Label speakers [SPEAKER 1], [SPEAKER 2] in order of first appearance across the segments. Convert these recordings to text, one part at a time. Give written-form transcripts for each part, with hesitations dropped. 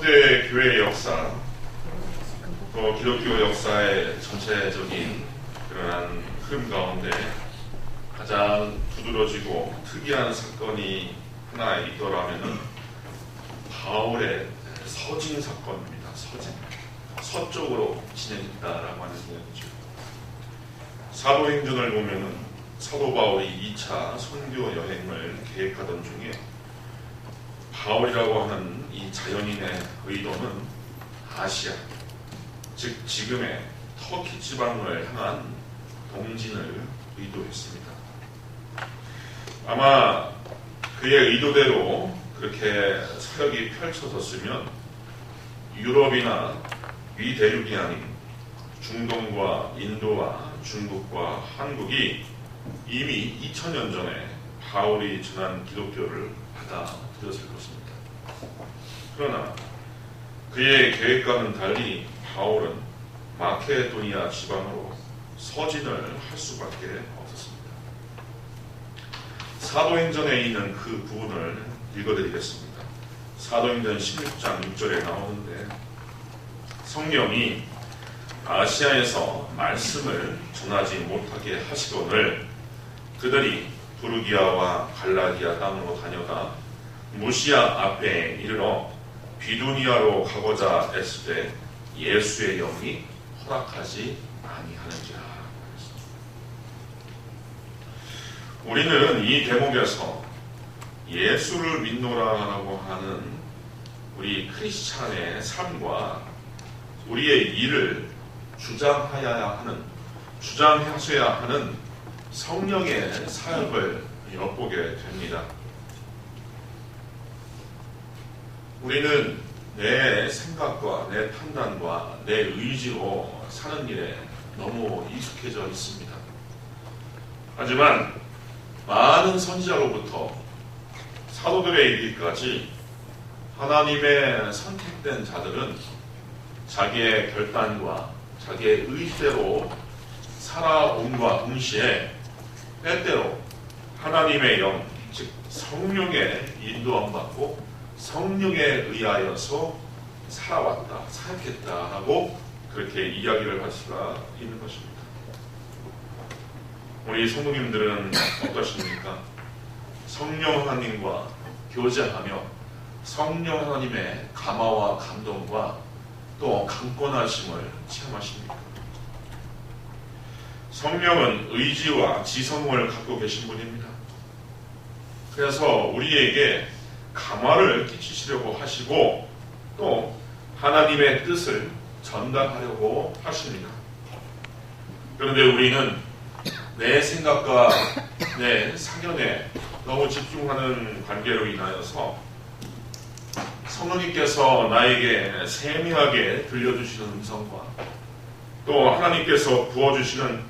[SPEAKER 1] 초대 교회의 역사, 또 기독교 역사의 전체적인 그러한 흐름 가운데 가장 두드러지고 특이한 사건이 하나 있더라면은 바울의 서진 사건입니다. 서쪽으로 진행했다라고 하는 이야기죠. 사도행전을 보면은 사도 바울이 2차 선교 여행을 계획하던 중에 바울이라고 하는 이 자연인의 의도는 아시아, 즉 지금의 터키 지방을 향한 동진을 의도했습니다. 아마 그의 의도대로 그렇게 사역이 펼쳐졌으면 유럽이나 위대륙이 아닌 중동과 인도와 중국과 한국이 이미 2000년 전에 바울이 전한 기독교를 받아들였을 것입니다. 그러나 그의 계획과는 달리 바울은 마케도니아 지방으로 서진을 할 수밖에 없었습니다. 사도행전에 있는 그 부분을 읽어드리겠습니다. 사도행전 16장 6절에 나오는데 성령이 아시아에서 말씀을 전하지 못하게 하시거늘 그들이 부르기아와 갈라디아 땅으로 다녀가 무시아 앞에 이르러 비두니아로 가고자 했을 때 예수의 영이 허락하지 아니하는지라. 우리는 이 대목에서 예수를 믿노라라고 하는 우리 크리스찬의 삶과 우리의 일을 주장하셔야 하는 성령의 사역을 엿보게 됩니다. 우리는 내 생각과 내 판단과 내 의지로 사는 일에 너무 익숙해져 있습니다. 하지만 많은 선지자로부터 사도들에 이르기까지 하나님의 선택된 자들은 자기의 결단과 자기의 의지대로 살아옴과 동시에 때때로 하나님의 영, 즉 성령의 인도함 받고 성령에 의하여서 살아왔다, 사역했다라고 그렇게 이야기를 할 수가 있는 것입니다. 우리 성도님들은 어떠십니까? 성령 하나님과 교제하며 성령 하나님의 감화와 감동과 또 강권하심을 체험하십니까? 성령은 의지와 지성을 갖고 계신 분입니다. 그래서 우리에게 감화를 끼치시려고 하시고 또 하나님의 뜻을 전달하려고 하십니다. 그런데 우리는 내 생각과 내 사견에 너무 집중하는 관계로 인하여서 성령님께서 나에게 세밀하게 들려주시는 음성과 또 하나님께서 부어주시는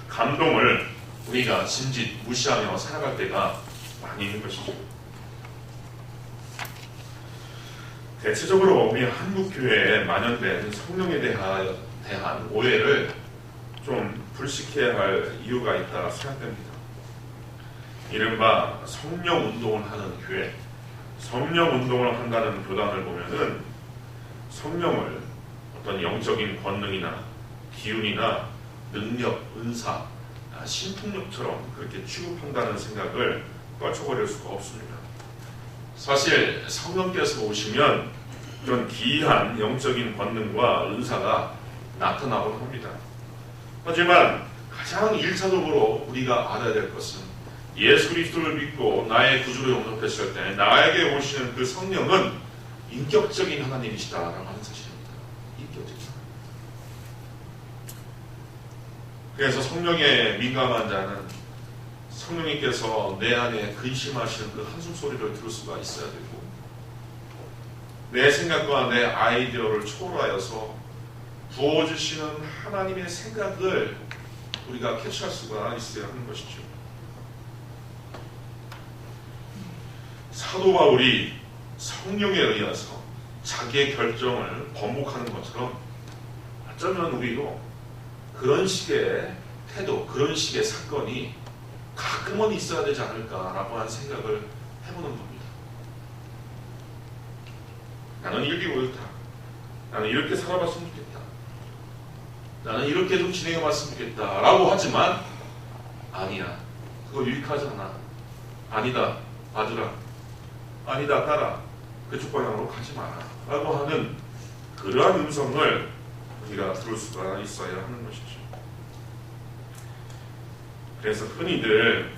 [SPEAKER 1] 감동을 우리가 짐짓 무시하며 살아갈 때가 많이 있는 것이죠. 대체적으로 우리 한국교회에 만연된 성령에 대한 오해를 좀 불식해야 할 이유가 있다 생각됩니다. 이른바 성령운동을 하는 교회, 성령운동을 한다는 교단을 보면은 성령을 어떤 영적인 권능이나 기운이나 능력, 은사, 신통력처럼 그렇게 취급한다는 생각을 떨쳐버릴 수가 없습니다. 사실 성령께서 오시면 이런 기이한 영적인 권능과 은사가 나타나곤 합니다. 하지만 가장 1차적으로 우리가 알아야 될 것은 예수 그리스도를 믿고 나의 구주로 영접했을 때 나에게 오시는 그 성령은 인격적인 하나님이시다라고 하는 사실입니다. 인격적인 하나님. 그래서 성령에 민감한 자는 성령님께서 내 안에 근심하시는 그 한숨소리를 들을 수가 있어야 되고 내 생각과 내 아이디어를 초월하여서 부어주시는 하나님의 생각을 우리가 캐치할 수가 있어야 하는 것이죠. 사도 바울이 성령에 의해서 자기의 결정을 번복하는 것처럼 어쩌면 우리도 그런 식의 태도, 그런 식의 사건이 가끔은 있어야 되지 않을까라고 하는 생각을 해보는 겁니다. 나는 이게 옳다. 나는 이렇게 살아봤으면 좋겠다. 나는 이렇게 좀 진행해봤으면 좋겠다. 라고 하지만 아니야. 그거 유익하지 않아. 아니다. 아들아. 아니다. 딸아. 그쪽 방향으로 가지 마라. 라고 하는 그러한 음성을 우리가 들을 수가 있어야 하는 것이죠. 그래서 흔히들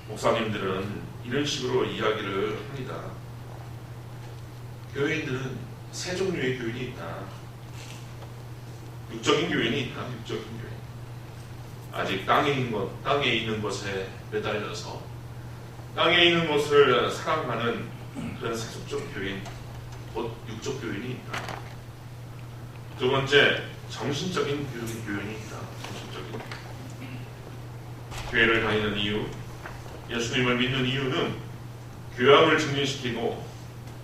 [SPEAKER 1] 목사님들은 이런 식으로 이야기를 합니다. 교회인들은 세 종류의 교인이 있다. 육적인 교인이 있다. 육적인 교인. 아직 땅에 있는 것에 매달려서 땅에 있는 것을 사랑하는 그런 세속적 교인, 곧 육적 교인이 있다. 두 번째, 정신적인 교인이 있다. 정신적인. 교회를 다니는 이유, 예수님을 믿는 이유는 교양을 증진시키고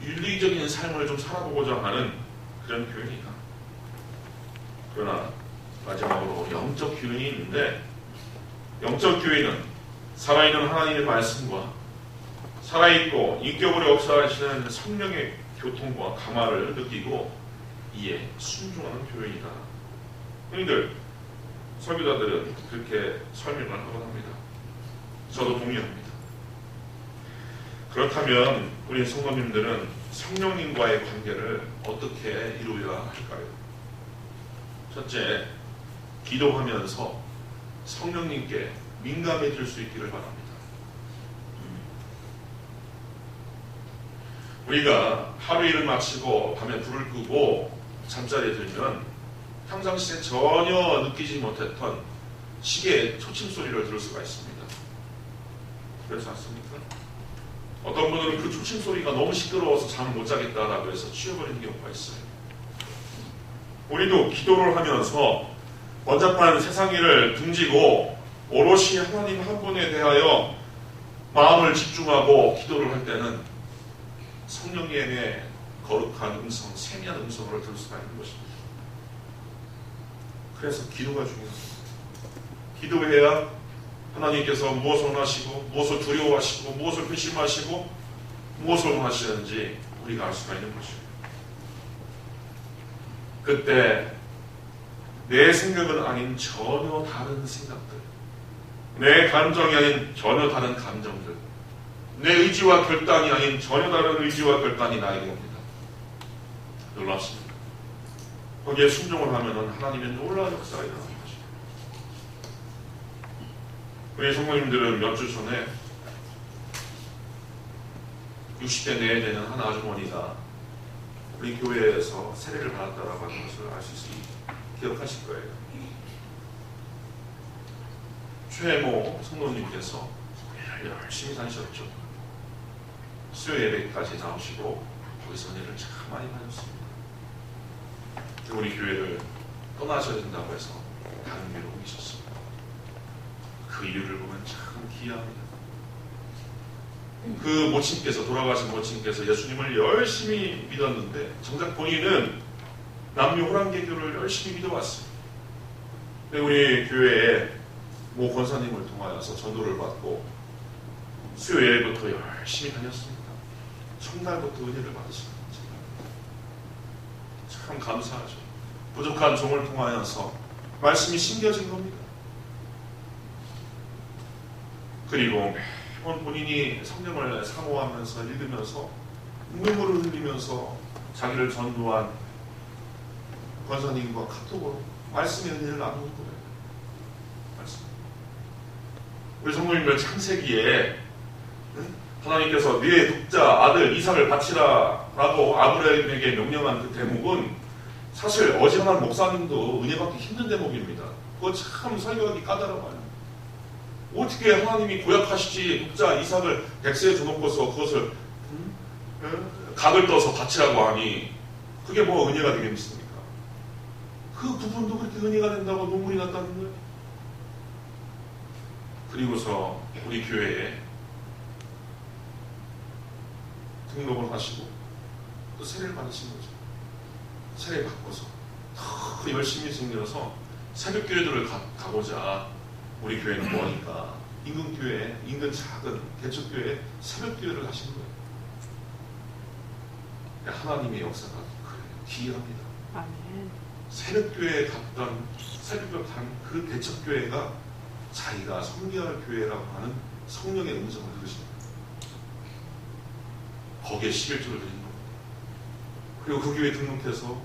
[SPEAKER 1] 윤리적인 삶을 좀 살아보고자 하는 그런 교인이다. 그러나 마지막으로 영적 교인이 있는데, 영적 교인은 살아있는 하나님의 말씀과 살아있고 인격으로 역사하시는 성령의 교통과 감화를 느끼고 이에 순종하는 교인이다. 형님들, 설교자들은 그렇게 설명을 하곤 합니다. 저도 동의합니다. 그렇다면 우리 성도님들은 성령님과의 관계를 어떻게 이루어야 할까요? 첫째, 기도하면서 성령님께 민감해질 수 있기를 바랍니다. 우리가 하루 일을 마치고 밤에 불을 끄고 잠자리에 들면 평상시에 전혀 느끼지 못했던 시계의 초침 소리를 들을 수가 있습니다. 그렇지 않습니까? 어떤 분들은 그 초침 소리가 너무 시끄러워서 잠을 못 자겠다라고 해서 취해버리는 경우가 있어요. 우리도 기도를 하면서 번잡한 세상 일을 등지고 오롯이 하나님 한 분에 대하여 마음을 집중하고 기도를 할 때는 성령님의 거룩한 음성, 세미한 음성을 들을 수가 있는 것입니다. 그래서 기도가 중요합니다. 기도해야 하나님께서 무엇을 원하시고 무엇을 두려워하시고 무엇을 배심하시고 무엇을 원하시는지 우리가 알 수가 있는 것입니다. 그때 내 생각은 아닌 전혀 다른 생각들, 내 감정이 아닌 전혀 다른 감정들, 내 의지와 결단이 아닌 전혀 다른 의지와 결단이 나에게 옵니다. 놀랍습니다. 거기에 순종을 하면 하나님의 놀라운 역사가 일어나는 것입니다. 우리 성도님들은 몇 주 전에 60대 내에 되는 한 아주머니가 우리 교회에서 세례를 받았다라고 하는 것을 아실 수 기억하실 거예요. 최모 성도님께서 열심히 다니셨죠. 수요 예배까지 나오시고 거기서 은혜를 참 많이 받았습니다. 우리 교회를 떠나셔야 된다고 해서 다른 교회로 옮기셨습니다. 그 이유를 보면 참 기이합니다. 그 모친께서, 돌아가신 모친께서 예수님을 열심히 믿었는데 정작 본인은 남녀 호랑개교를 열심히 믿어왔습니다. 근데 우리 교회에 모 권사님을 통하여서 전도를 받고 수요 예배부터 열심히 다녔습니다. 첫날부터 은혜를 받으십니다. 참 감사하죠. 부족한 종을 통하여서 말씀이 심겨진 겁니다. 그리고 매번 본인이 성경을 사모하면서 읽으면서 눈물을 흘리면서 자기를 전도한 권사님과 카톡으로 말씀의 은혜를 나누는 거예요. 말씀. 우리 성도님들 창세기에 하나님께서 네 독자 아들 이삭을 바치라 라고 아브라함에게 명령한 그 대목은 사실 어지간한 목사님도 은혜 받기 힘든 대목입니다. 그거 참 설교하기 까다로워요. 어떻게 하나님이 고약하시지 독자 이삭을 백세에 줘놓고서 그것을 각을 떠서 바치라고 하니 그게 뭐 은혜가 되겠습니까? 그 부분도 그렇게 은혜가 된다고 눈물이 났다는 거예요. 그리고서 우리 교회에 등록을 하시고 또 세례를 받으신 거죠. 세례 받고서 더 열심히 생겨서 새벽교회들을 가고자 우리 교회는 뭐하니까 인근교회, 인근 작은 개척교회에 새벽교회를 하신 거예요. 하나님의 역사가 기이합니다.
[SPEAKER 2] 아멘.
[SPEAKER 1] 새벽교회에 갔던 그 대척교회가 자기가 섬겨할 교회라고 하는 성령의 음성을 들으십니다. 거기에 11조를 드린 겁니다. 그리고 그 교회에 등록해서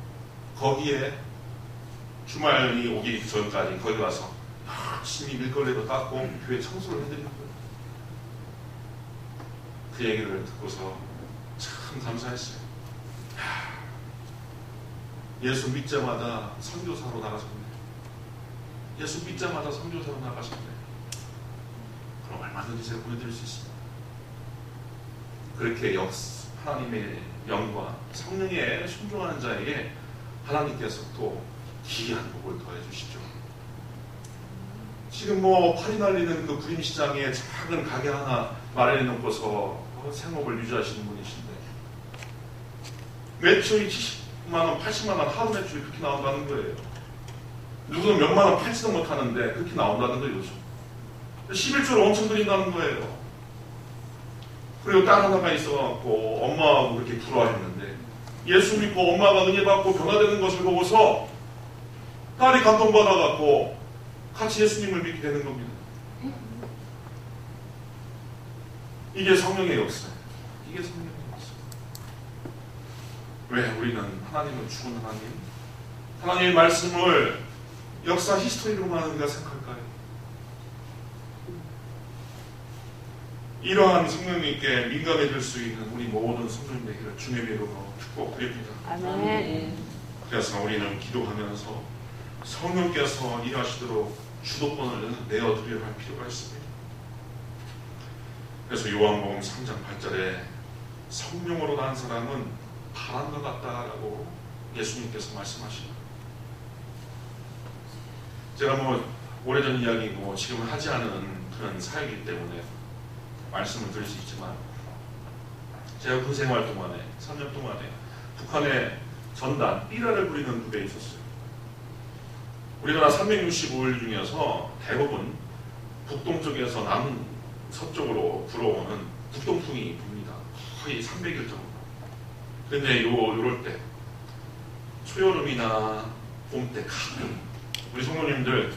[SPEAKER 1] 거기에 주말이 오기 전까지 거기 가서 열심히 밀걸레도 닦고 교회 청소를 해드린 거예요. 그 얘기를 듣고서 참 감사했어요. 예수 믿자마자 선교사로 나가셨네. 예수 믿자마자 선교사로 나가셨네. 그럼 얼마든지 제가 보여드릴 수 있습니다. 그렇게 하나님의 영과 성령에 순종하는 자에게 하나님께서 또 기이한 복을 더해 주시죠. 지금 팔이 날리는 그 구림시장에 작은 가게 하나 마련해 놓고서 생업을 유지하시는 분이신데 매출이 70만원, 80만원 하루 매출이 그렇게 나온다는 거예요. 누구는 몇만원 팔지도 못하는데 그렇게 나온다는 거예요. 요즘 11조를 엄청 드린다는 거예요. 그리고 딸 하나가 있어갖고 엄마하고 그렇게 부러워했는데 예수 믿고 엄마가 은혜 받고 변화되는 것을 보고서 딸이 감동받아갖고 같이 예수님을 믿게 되는 겁니다. 이게 성령의 역사예요. 이게 성령의 역사. 왜 우리는 하나님은 죽은 하나님의 말씀을 역사 히스토리로만 우리가 생각할까요? 이러한 성령님께 민감해질 수 있는 우리 모든 성도님 되기를 주님의 이름으로 축복드립니다.
[SPEAKER 2] 아멘.
[SPEAKER 1] 그래서 우리는 기도하면서 성령께서 일하시도록 주도권을 내어드려야 할 필요가 있습니다. 그래서 요한복음 3장 8절에 성령으로 난 사람은 바람과 같다라고 예수님께서 말씀하십니다. 제가 오래전 이야기고 지금은 하지 않은 그런 사역이기 때문에 말씀을 드릴 수 있지만 제가 군 생활 동안에 3년 동안에 북한의 전단 삐라를 부리는 부대에 있었어요. 우리나라 365일 중에서 대부분 북동쪽에서 남서쪽으로 불어오는 북동풍이 붑니다. 거의 300일 정도. 근데 요럴 때 초여름이나 봄 때 가끔 우리 성도님들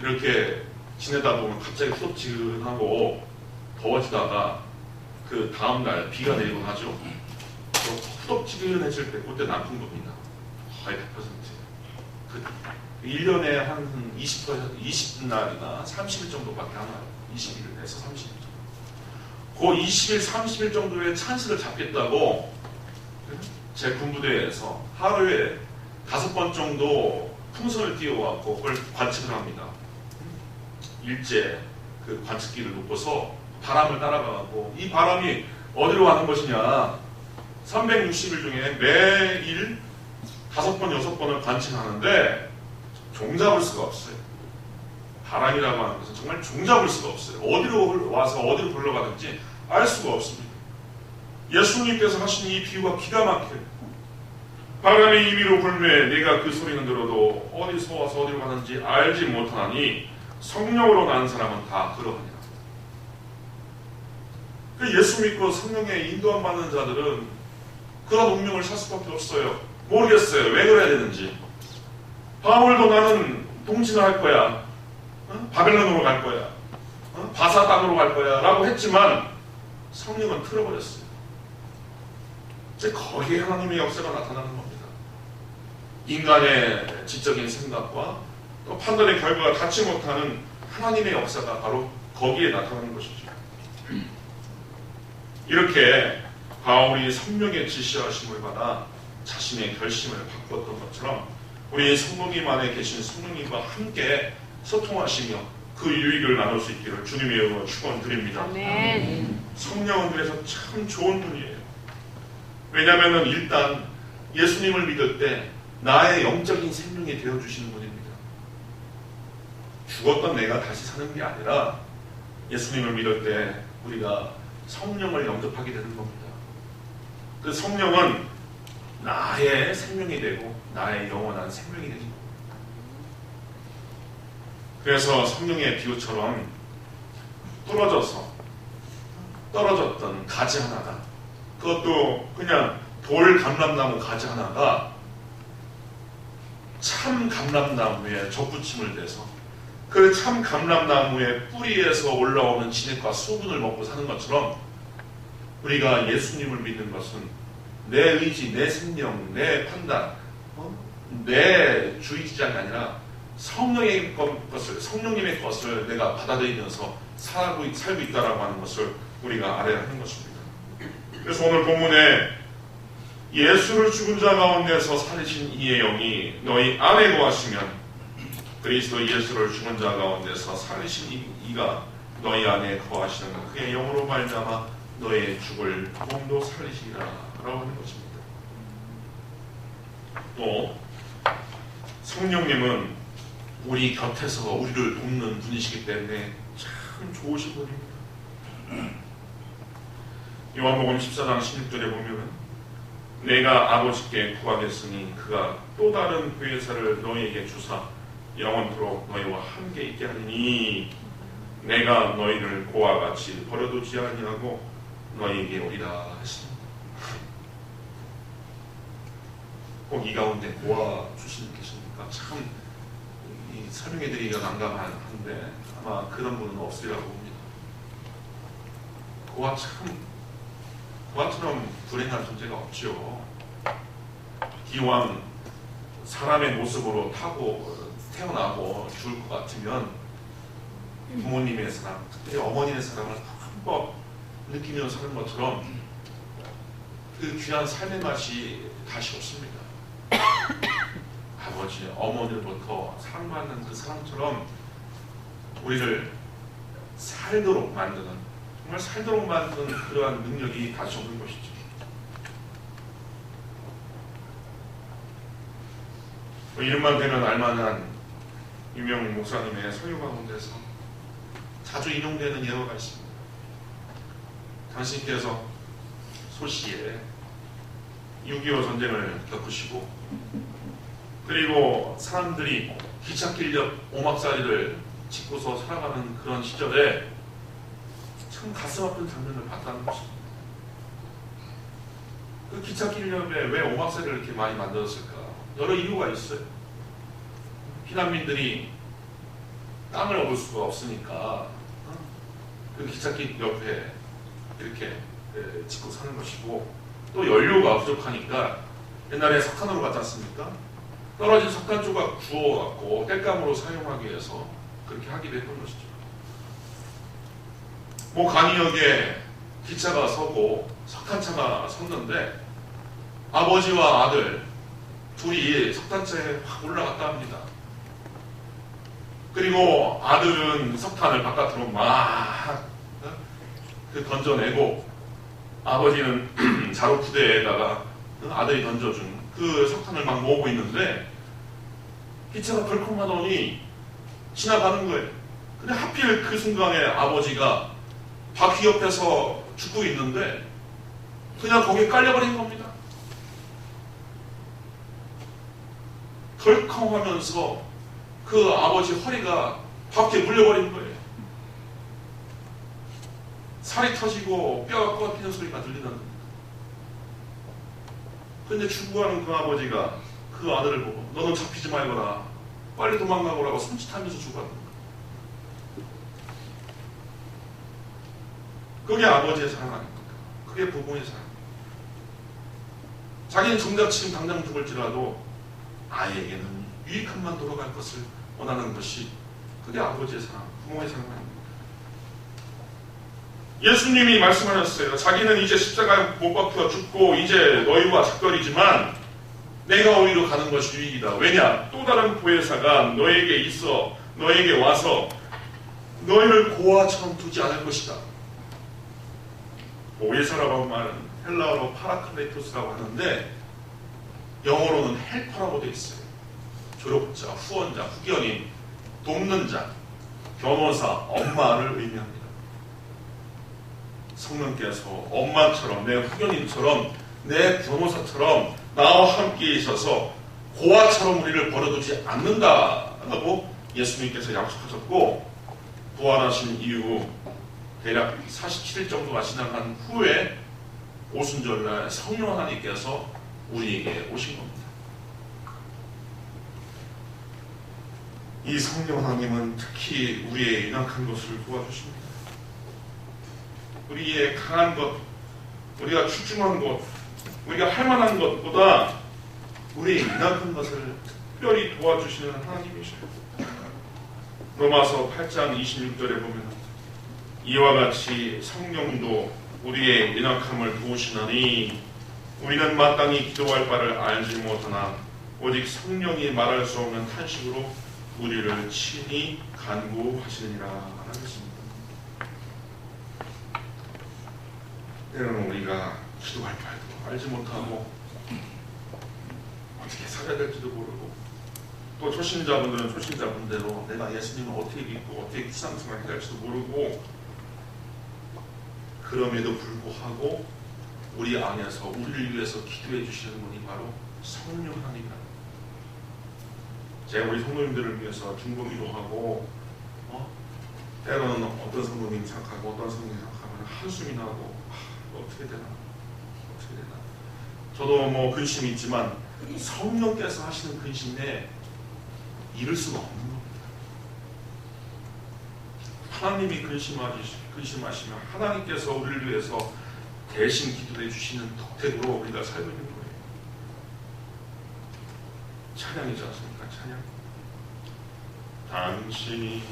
[SPEAKER 1] 이렇게 지내다 보면 갑자기 후덥지근하고 더워지다가 그 다음날 비가 내리곤 하죠. 후덥지근해질 때 그때 남풍 붑니다. 거의 100%. 그 1년에 한 20날이나 30일 정도밖에 안 와요. 20일에서 30일 정도. 그 20일, 30일 정도의 찬스를 잡겠다고 제 군부대에서 하루에 5번 정도 풍선을 띄워갖고 그걸 관측을 합니다. 일제 그 관측기를 놓고서 바람을 따라가고 이 바람이 어디로 가는 것이냐 360일 중에 매일 5번, 6번을 관측하는데 종잡을 수가 없어요. 바람이라고 하는 것은 정말 종잡을 수가 없어요. 어디로 와서 어디로 흘러가는지 알 수가 없습니다. 예수님께서 하신 이 비유가 기가 막혀요. 바람이 임의로 불매 내가 그 소리는 들어도 어디서 와서 어디로 가는지 알지 못하나니 성령으로 난 사람은 다 그러하니라. 예수 믿고 성령의 인도함 받는 자들은 그런 운명을 살 수밖에 없어요. 모르겠어요. 왜 그래야 되는지. 바울도 나는 동진을 할 거야. 바벨론으로 갈 거야. 바사 땅으로 갈 거야. 라고 했지만 성령은 틀어버렸어요. 이제 거기에 하나님의 역사가 나타나는 겁니다. 인간의 지적인 생각과 또 판단의 결과가 닿지 못하는 하나님의 역사가 바로 거기에 나타나는 것이죠. 이렇게 바울이 성령의 지시하심을 받아 자신의 결심을 바꿨던 것처럼 우리 성령님 안에 계신 성령님과 함께 소통하시며 그 유익을 나눌 수 있기를 주님의 이름으로 축원드립니다.
[SPEAKER 2] 아멘.
[SPEAKER 1] 성령은 그래서 참 좋은 분이에요. 왜냐하면 일단 예수님을 믿을 때 나의 영적인 생명이 되어주시는 분입니다. 죽었던 내가 다시 사는 게 아니라 예수님을 믿을 때 우리가 성령을 영접하게 되는 겁니다. 그 성령은 나의 생명이 되고 나의 영원한 생명이 되는 겁니다. 그래서 성령의 비유처럼 떨어졌던 가지 하나가 그것도 그냥 돌 감람나무 가지 하나가 참 감람나무에 접붙임을 대서 그 참 감람나무의 뿌리에서 올라오는 진액과 수분을 먹고 사는 것처럼 우리가 예수님을 믿는 것은 내 의지, 내 생명, 내 판단, 내 주의지장이 아니라 성령님의 것을 내가 받아들이면서 살고 있다라고 하는 것을 우리가 알아야 하는 것입니다. 그래서 오늘 본문에 예수를 죽은 자 가운데서 살리신 이의 영이 너희 안에 거하시면 그리스도 예수를 죽은 자 가운데서 살리신 이가 너희 안에 거하시는 그의 영으로 말미암아 너의 죽을 몸도 살리시리라 라고 하는 것입니다. 또 성령님은 우리 곁에서 우리를 돕는 분이시기 때문에 참 좋으신 분입니다. 요한복음 14장 16절에 보면 내가 아버지께 구하겠으니 그가 또 다른 보혜사를 너희에게 주사 영원토록 너희와 함께 있게 하리니 내가 너희를 고와 같이 버려두지 아니하고 너희에게 오리라 하시니 꼭 이 가운데 고아 주신 계십니까? 참 이 설명해드리기가 난감한데 아마 그런 분은 없으리라고 봅니다. 고아처럼 불행한 존재가 없죠. 기왕 사람의 모습으로 태어나고 죽을 것 같으면 부모님의 사랑, 특히 어머니의 사랑을 한번 느끼면서 사는 것처럼 그 귀한 삶의 맛이 다시 없습니다. 아버지, 어머니로부터 사랑받는 그 사랑처럼 우리를 살도록 만드는, 정말 살도록 만드는 그러한 능력이 다시 없는 것이죠. 이름만 되면 알만한 유명 목사님의 설교 가운데서 자주 인용되는 예화가 있습니다. 당신께서 소시에 6.25 전쟁을 겪으시고 그리고 사람들이 기찻길 옆 오막살이를 짓고서 살아가는 그런 시절에 참 가슴 아픈 장면을 봤다는 것입니다. 그 기찻길 옆에 왜 오막살이를 이렇게 많이 만들었을까? 여러 이유가 있어요. 피난민들이 땅을 얻을 수가 없으니까 그 기찻길 옆에 이렇게 짓고 사는 것이고, 또 연료가 부족하니까 옛날에 석탄으로 갔지 않습니까? 떨어진 석탄 조각 주워갖고 땔감으로 사용하기 위해서 그렇게 하기도 했던 것이죠. 간이역에 기차가 서고 석탄차가 섰는데 아버지와 아들 둘이 석탄차에 확 올라갔다 합니다. 그리고 아들은 석탄을 바깥으로 막 던져내고 아버지는 자루푸대에다가 아들이 던져준 그 석탄을 막 모으고 있는데 기차가 덜컹하더니 지나가는 거예요. 근데 하필 그 순간에 아버지가 바퀴 옆에서 죽고 있는데 그냥 거기에 깔려버린 겁니다. 덜컹하면서 그 아버지 허리가 바퀴에 물려버린 거예요. 살이 터지고 뼈가 꺾이는 소리가 들리는 겁니다. 그런데 죽어가는 그 아버지가 그 아들을 보고 너는 잡히지 말거라, 빨리 도망가보라고 손짓하면서 죽어가는 거예요. 그게 아버지의 사랑 아닙니까? 그게 부모의 사랑. 자기는 정작 지금 당장 죽을지라도 아이에게는 유익한만 돌아갈 것을 원하는 것이 그게 아버지의 사랑, 부모의 사랑 아닙니까? 예수님이 말씀하셨어요. 자기는 이제 십자가에 못 박혀 죽고 이제 너희와 작별이지만 내가 오히려 가는 것이 유익이다. 왜냐? 또 다른 보혜사가 너에게 있어 너에게 와서 너희를 고아처럼 두지 않을 것이다. 보혜사라고 하는 말은 헬라어로 파라클레토스라고 하는데 영어로는 헬퍼라고 되어 있어요. 조력자, 후원자, 후견인, 돕는 자, 변호사, 엄마를 의미합니다. 성령께서 엄마처럼, 내 후견인처럼, 내 변호사처럼 나와 함께 있어서 고아처럼 우리를 버려두지 않는다라고 예수님께서 약속하셨고, 부활하신 이후 대략 47일 정도가 지나간 후에 오순절날 성령 하나님께서 우리에게 오신 겁니다. 이 성령 하나님은 특히 우리의 연약한 것을 도와주십니다. 우리의 강한 것, 우리가 출중한 것, 우리가 할 만한 것보다 우리의 연약한 것을 특별히 도와주시는 하나님이셔요. 로마서 8장 26절에 보면 이와 같이 성령도 우리의 연약함을 도우시나니 우리는 마땅히 기도할 바를 알지 못하나 오직 성령이 말할 수 없는 탄식으로 우리를 친히 간구하시느니라 하겠습니다. 때로는 우리가 기도할 바도 알지 못하고 어떻게 살아야 될지도 모르고 또 초신자분들은 초신자분대로 내가 예수님을 어떻게 믿고 어떻게 신앙생활 해야 할지도 모르고 그럼에도 불구하고 우리 안에서 우리를 위해서 기도해 주시는 분이 바로 성령 하나님이다. 제가 우리 성도님들을 위해서 중보기도 하고 때로는 어떤 성도님 생각하고 어떤 성도님 생각하면 한숨이 나고 어떻게 되나 저도 뭐 근심이 있지만 성령께서 하시는 근심에 이를 수가 없는 겁니다. 하나님이 근심하시면 하나님께서 우리를 위해서 대신 기도해 주시는 덕택으로 우리가 살고 있는 거예요. 찬양이지 않습니까? 찬양. 당신이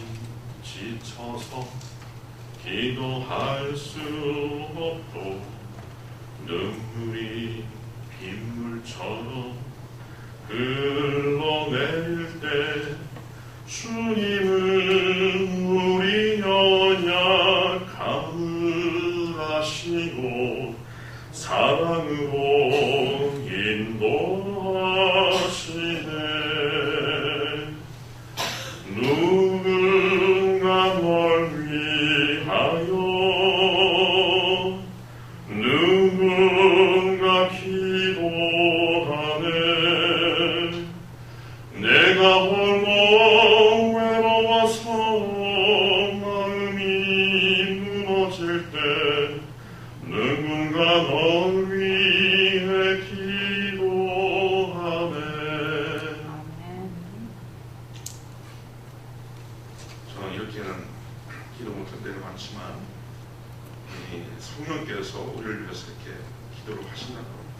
[SPEAKER 1] 지쳐서 기도할 수 없고 눈물이 빗물처럼 흘러내릴 때 주님은 우리 연약함을 아시고 사랑으로 인도하시네. 누군가 널 위하여 누군가 기도하네. 내가 홀로 외로워서 마음이 무너질 때 누군가 널 위해 기도하네. 저는 이렇게는 기도 못할 때는 많지만 성령께서 우리를 위해서 이렇게 기도를 하신다는 겁니다.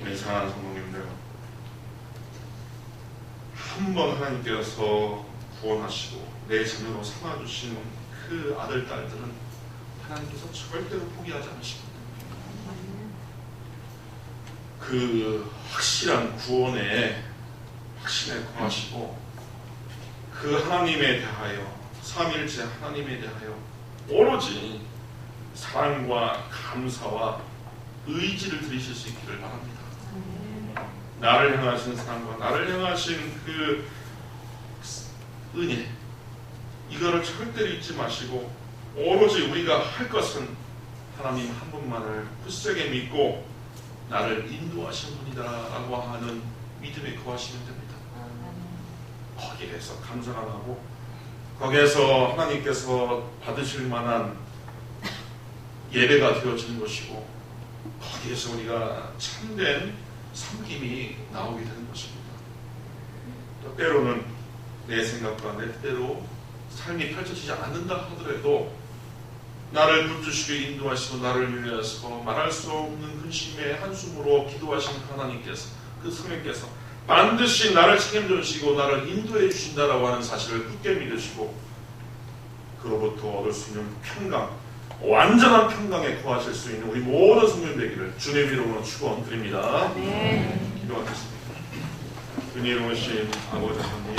[SPEAKER 1] 우리 사랑하는 성도님들, 한 번 하나님께서 구원하시고 내 자녀로 삼아주신 그 아들, 딸들은 하나님께서 절대로 포기하지 않으십니다. 그 확실한 구원에 확신에 거하시고 그 하나님에 대하여 삼위일체 하나님에 대하여 오로지 사랑과 감사와 의지를 드리실 수 있기를 바랍니다. 나를 향하신 사랑과 나를 향하신 그 은혜, 이거를 절대로 잊지 마시고 오로지 우리가 할 것은 하나님 한 분만을 굳세게 믿고 나를 인도하신 분이다라고 하는 믿음에 거하시면 됩니다. 거기에서 감사가 나고 거기에서 하나님께서 받으실 만한 예배가 되어지는 것이고 거기에서 우리가 참된 섬김이 나오게 되는 것입니다. 또 때로는 내 생각과 내 뜻대로 삶이 펼쳐지지 않는다 하더라도 나를 붙드시고 인도하시고 나를 위해서 말할 수 없는 근심의 한숨으로 기도하신 하나님께서 그 성령께서 반드시 나를 책임져 주시고 나를 인도해 주신다라고 하는 사실을 굳게 믿으시고 그로부터 얻을 수 있는 평강, 완전한 평강에 거하실 수 있는 우리 모든 성령 되기를 주님 이름으로 축원드립니다. 기도하겠습니다. 은혜로우신 아버지 하나님,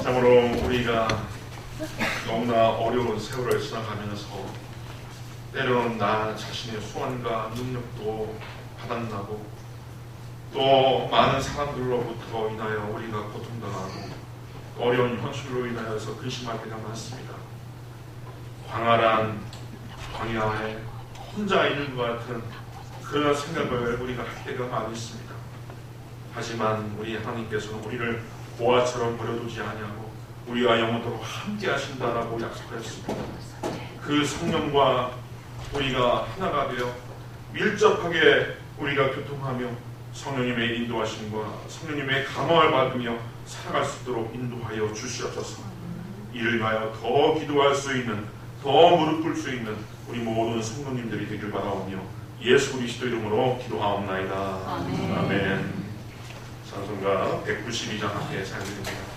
[SPEAKER 1] 참으로 우리가 너무나 어려운 세월을 지나가면서 때로는 나 자신의 소원과 능력도 바닥나고 또 많은 사람들로부터 인하여 우리가 고통당하고 어려운 현실로 인하여서 근심할 때가 많습니다. 광활한 광야에 혼자 있는 것 같은 그런 생각을 우리가 할 때가 많이 있습니다. 하지만 우리 하나님께서는 우리를 보아처럼 버려두지 아니하고 우리와 영원토록 함께 하신다라고 약속하셨습니다. 그 성령과 우리가 하나가 되어 밀접하게 우리가 교통하며 성령님의 인도하심과 성령님의 감화를 받으며 살아갈 수 있도록 인도하여 주시옵소서. 이를 위하여 더 기도할 수 있는, 더 무릎 꿇을 수 있는 우리 모든 성도님들이 되길 바라오며 예수 그리스도 이름으로 기도하옵나이다.
[SPEAKER 2] 아멘.
[SPEAKER 1] 아멘. 찬송가 192장 함께 찬양드립니다.